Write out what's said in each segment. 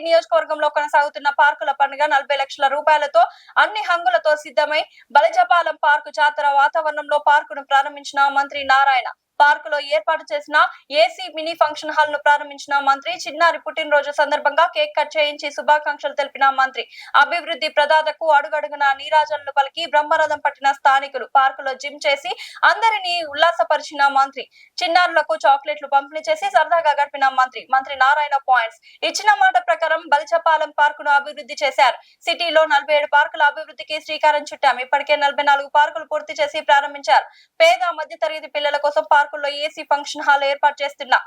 నియోజకవర్గంలో కొనసాగుతున్న పార్కుల పండుగ 40 లక్షల రూపాయలతో అన్ని హంగులతో సిద్ధమై బలిజపాలెం పార్కు జాతర వాతావరణంలో పార్కును ప్రారంభించిన మంత్రి నారాయణ. పార్కులో ఏర్పాటు చేసిన ఏసీ మినీ ఫంక్షన్ హాల్ ను ప్రారంభించిన మంత్రి. చిన్నారి పుట్టినరోజు సందర్భంగా కేక్ కట్ చేయించి శుభాకాంక్షలు తెలిపిన మంత్రి. అభివృద్ధి ప్రదాతకు అడుగడుగున నీరాజనలు పలికి బ్రహ్మరథం పట్టిన స్థానికులు. పార్కులో జిమ్ చేసి అందరినీ ఉల్లాసపరిచిన మంత్రి. చిన్నారులకు చాక్లెట్లు పంపిణీ చేసి సరదాగా గడిపిన మంత్రి. మంత్రి నారాయణ పాయింట్స్ ఇచ్చిన మాట ప్రకారం బలిజపాలెం పార్కును అభివృద్ధి చేశారు. సిటీలో 47 పార్కుల అభివృద్ధికి శ్రీకారం చుట్టాం. ఇప్పటికే 44 పార్కులు పూర్తి చేసి ప్రారంభించారు. పేద మధ్య తరగతి పిల్లల కోసం పార్కుల్లో ఏసీ ఫంక్షన్ హాల్ ఏర్పాటు చేస్తున్నా.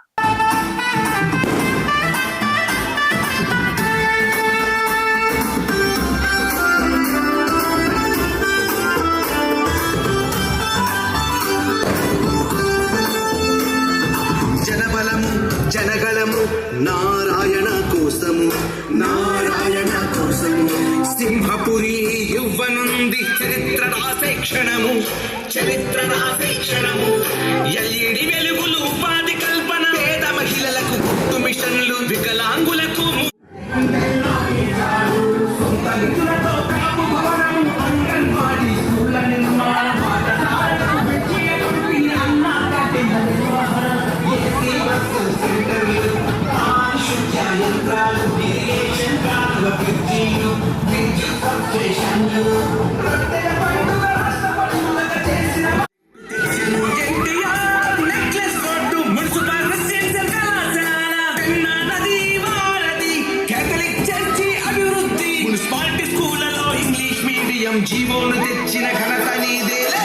జనబలము జనగళము నారాయణ కోసము నారాయణ కోసము సింహపురి యువనుంది చరిత్ర రాసే క్షణము చరిత్ర రాసే క్షణము ఎల్ఈడి వెలుగులు ఉపాధి కల్పన పేద మహిళలకు గుర్తు మిషన్లు వికలాంగులకు జీవోను తెచ్చిన ఘనత నీదేలే.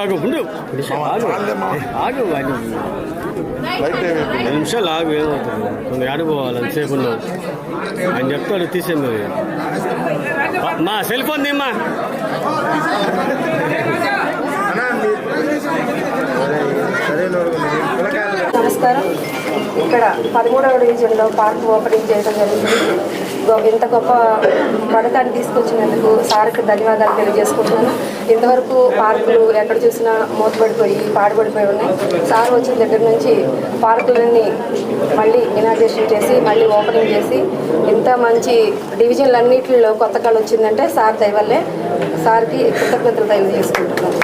ఆగు ఉండు ఆగు 2 నిమిషాలు ఆగు, ఏమవుతుంది కొంచెం ఆడిపోవాలి అంతసేపు ఉన్నావు ఆయన చెప్తాడు తీసేయండి మరి. మా సెల్ ఫోన్ తీమ్మా. నమస్కారం. ఇక్కడ 13వ డివిజన్లో పార్క్ ఓపెనింగ్ చేయడం జరిగింది. ఇంత గొప్ప పథకాన్ని తీసుకొచ్చినందుకు సార్కి ధన్యవాదాలు తెలియజేసుకుంటున్నాను. ఇంతవరకు పార్కులు ఎక్కడ చూసినా మూతపడిపోయి పాడుపడిపోయి ఉన్నాయి. సార్ వచ్చిన దగ్గర నుంచి పార్కులన్నీ మళ్ళీ ఇనాగ్రేషన్ చేసి మళ్ళీ ఓపెనింగ్ చేసి ఇంత మంచి డివిజన్లన్నింటిలో కొత్త కళ వచ్చిందంటే సార్ దయ వల్లే. సార్కి కృతజ్ఞతలు తెలియజేసుకుంటున్నాను.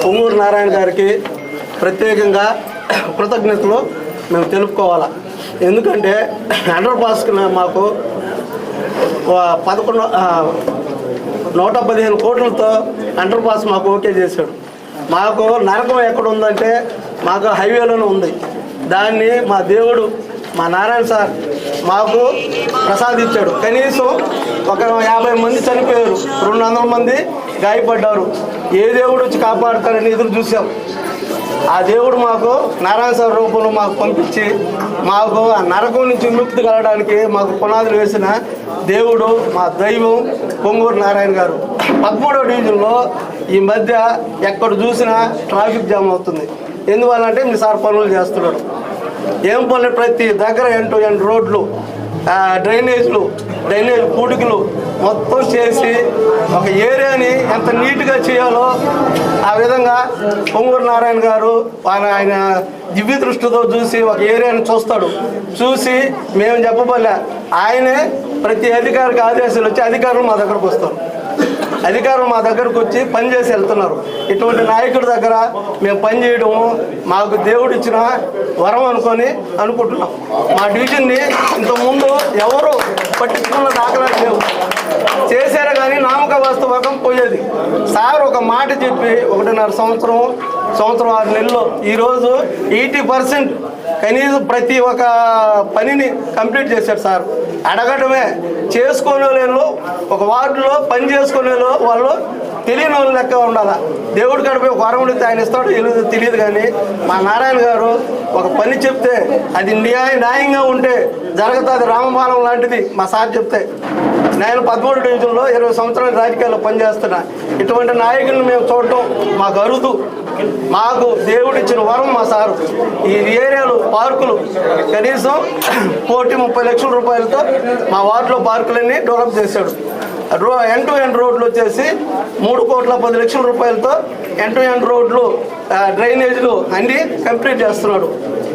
పొంగూరు నారాయణ గారికి ప్రత్యేకంగా కృతజ్ఞతలు మేము తెలుపుకోవాలా. ఎందుకంటే అండర్ పాస్కి మాకు 115 కోట్లతో అండర్ పాస్ మాకు ఓకే చేశాడు. మాకు నరకం ఎక్కడ ఉందంటే మాకు హైవేలోనే ఉంది. దాన్ని మా దేవుడు మా నారాయణ సార్ మాకు ప్రసాదించాడు. కనీసం ఒక 50 మంది చనిపోయారు, 200 మంది గాయపడ్డారు. ఏ దేవుడు వచ్చి కాపాడుతారని ఎదురు చూసాం. ఆ దేవుడు మాకు నారాయణ సార్ రూపంలో మాకు పంపించి మాకు ఆ నరకం నుంచి విముక్తి కలగడానికి మాకు పునాదులు వేసిన దేవుడు మా దైవం పొంగూరు నారాయణ గారు. 13వ డివిజన్లో ఈ మధ్య ఎక్కడ చూసినా ట్రాఫిక్ జామ్ అవుతుంది. ఎందువల్లంటే మీ సార్ పనులు చేస్తున్నాడు. ఏం పనులు ప్రతి దగ్గర ఎండ్ రోడ్లు, డ్రైనేజ్ పూడికలు మొత్తం చేసి ఒక ఏరియాని ఎంత నీట్గా చేయాలో ఆ విధంగా పొంగూరు నారాయణ గారు ఆయన దివ్య దృష్టితో చూసి ఒక ఏరియాని చూస్తాడు. చూసి మేము చెప్పబోలే, ఆయనే ప్రతి అధికారికి ఆదేశాలు వచ్చి అధికారులు మా దగ్గరకు వస్తారు. అధికారులు మా దగ్గరకు వచ్చి పనిచేసి వెళ్తున్నారు. ఇటువంటి నాయకుడి దగ్గర మేము పనిచేయడము మాకు దేవుడు ఇచ్చిన వరం అనుకుంటున్నాం. మా డివిజన్ని ఇంతకుముందు ఎవరు పట్టించుకున్న దాఖలాలు లేవు. చేశారు కానీ నామక వాస్తవకం పోయేది. సార్ ఒక మాట చెప్పి 1.5 సంవత్సరం 6 నెలలు ఈరోజు 80% కనీసం ప్రతి ఒక్క పనిని కంప్లీట్ చేశారు సార్. అడగటమే చేసుకునే వాళ్ళు, ఒక వార్డులో పని చేసుకునే వాళ్ళు తెలియని వాళ్ళు లెక్క ఉండాలి. దేవుడి గడిపి ఒక వరం ఉడితే ఆయన ఇస్తాడు తెలియదు. కానీ మా నారాయణ గారు ఒక పని చెప్తే అది న్యాయంగా ఉంటే జరుగుతుంది. రామబాణం లాంటిది మా సార్ చెప్తే. నేను 13వ డివిజన్లో 20 సంవత్సరాల రాజకీయాల్లో పనిచేస్తున్నా. ఇటువంటి నాయకులను మేము చూడటం మాకు అరుదు. మాకు దేవుడిచ్చిన వరం మా సారు. ఈ ఏరియాలు పార్కులు కనీసం 1,30 లక్షల రూపాయలతో మా వార్డులో పార్కులన్నీ డెవలప్ చేశాడు. ఎండ్ రోడ్లు వచ్చేసి 3,10 లక్షల రూపాయలతో ఎండ్ రోడ్లు, డ్రైనేజీలు అన్నీ కంప్లీట్ చేస్తున్నాడు.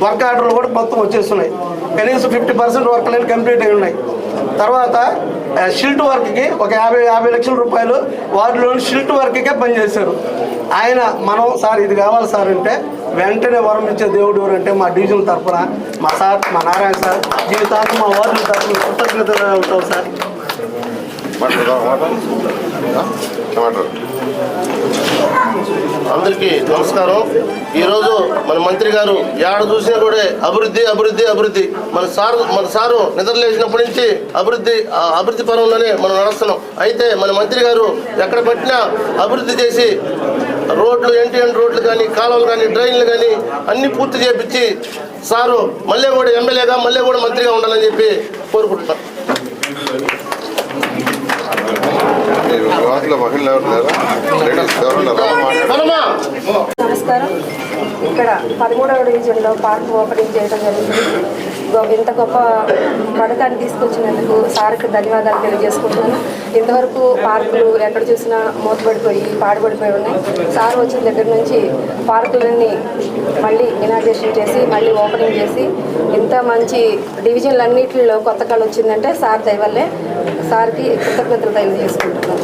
వర్క్ ఆర్డర్లు కూడా మొత్తం వచ్చేస్తున్నాయి. కనీసం 50% వర్క్లన్నీ కంప్లీట్ అయి ఉన్నాయి. తర్వాత షిల్ట్ వర్క్కి ఒక 50 లక్షల రూపాయలు వార్డులోని షిల్ట్ వర్క్కే పనిచేశారు. ఆయన మనం సార్ ఇది కావాలి సార్ అంటే వెంటనే వరం ఇచ్చే దేవుడు ఎవరంటే మా డివిజన్ తరఫున మా సార్, మా నారాయణ సార్ జీవితానికి మా వార్డుల తరఫున కృతజ్ఞతగా ఉంటాం సార్. అందరికీ నమస్కారం. ఈరోజు మన మంత్రి గారు ఏడ చూసినా కూడా అభివృద్ధి అభివృద్ధి అభివృద్ధి. మన సారు నిద్రలేసినప్పటి నుంచి అభివృద్ధి పరంలోనే మనం నడుస్తున్నాం. అయితే మన మంత్రి గారు ఎక్కడ పట్టినా అభివృద్ధి చేసి రోడ్లు, ఎండ్ రోడ్లు కానీ, కాలువలు కానీ, డ్రైన్లు కానీ అన్ని పూర్తి చేపించి సారు మళ్ళీ కూడా ఎమ్మెల్యేగా మళ్ళీ కూడా మంత్రిగా ఉండాలని చెప్పి కోరుకుంటున్నాం. నమస్కారం. ఇక్కడ 13వ డివిజన్లో పార్క్ ఓపెనింగ్ చేయడం జరిగింది. ఇంత గొప్ప పథకాన్ని తీసుకొచ్చినందుకు సార్కి ధన్యవాదాలు తెలియజేసుకుంటున్నాను. ఇంతవరకు పార్కులు ఎక్కడ చూసినా మూతపడిపోయి పాడుపడిపోయి ఉన్నాయి. సార్ వచ్చిన దగ్గర నుంచి పార్కులన్నీ మళ్ళీ ఇనాగ్రేషన్ చేసి మళ్ళీ ఓపెనింగ్ చేసి ఇంత మంచి డివిజన్లన్నింటిలో కొత్త కళ వచ్చిందంటే సార్ దయ వల్లే. సార్కి కృతజ్ఞతలు తెలియజేసుకుంటున్నాను.